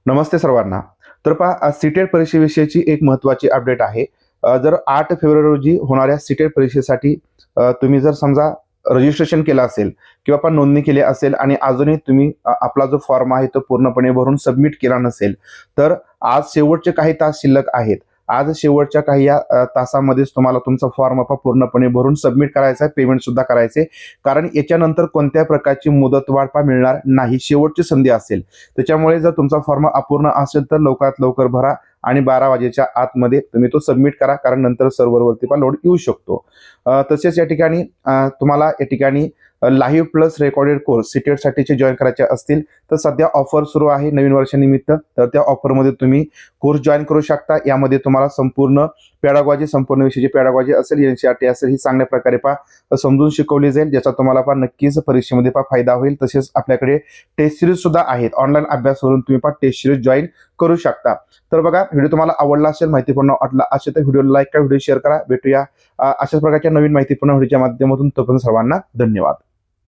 नमस्ते सर्वांना. तर पहा सीटेट परीक्षेविषयीची एक महत्त्वाची अपडेट आहे. जर 8 फेब्रुवारी रोजी होणाऱ्या सीटेट परीक्षेसाठी तुम्ही जर समजा रजिस्ट्रेशन केलं असेल किंवा पण नोंदणी केली असेल आणि अजूनही तुम्ही आपला जो फॉर्म आहे तो पूर्णपणे भरून सबमिट केला नसेल, तर आज शेवटचे काही तास शिल्लक आहेत. आज शेवटच्या काही या तासामध्येच तुम्हाला तुमचा फॉर्म पूर्णपणे भरून सबमिट करायचा आहे, पेमेंट सुद्धा करायचे. कारण याच्यानंतर कोणत्या प्रकारची मुदतवाढ मिळणार नाही, शेवटची संधी असेल. त्याच्यामुळे जर तुमचा फॉर्म अपूर्ण असेल तर लवकरात लवकर भरा आणि 12 वाजेच्या आतमध्ये तुम्ही तो सबमिट करा, कारण नंतर सर्व्हरवरती लोड येऊ शकतो. तसेच या ठिकाणी तुम्हाला या ठिकाणी live plus recorded course CTET साठीचे जॉईन करायचे असतील तर सध्या ऑफर सुरू आहे नवीन वर्षानिमित्त. तर त्या ऑफरमध्ये तुम्ही कोर्स जॉईन करू शकता. यामध्ये तुम्हाला संपूर्ण पॅडागॉजी, संपूर्ण विषयाची पॅडागॉजी असेल, एनसीईआरटी असेल, ही चांगल्या प्रकारे समजून शिकवली जाईल, ज्याचा तुम्हाला नक्कीच परीक्षेमध्ये फायदा होईल. तसेच आपल्याकडे टेस्ट सिरीज सुद्धा आहेत. ऑनलाईन अभ्यासावरून तुम्ही टेस्ट सिरीज जॉईन करू शकता. तर बघा, व्हिडिओ तुम्हाला आवडला असेल, माहितीपूर्ण वाटला असेल तर व्हिडिओ लाईक करा, व्हिडिओ शेअर करा. भेटूया अशाच प्रकारच्या नवीन माहितीपूर्ण व्हिडिओच्या माध्यमातून. तोपर्यंत सर्वांना धन्यवाद.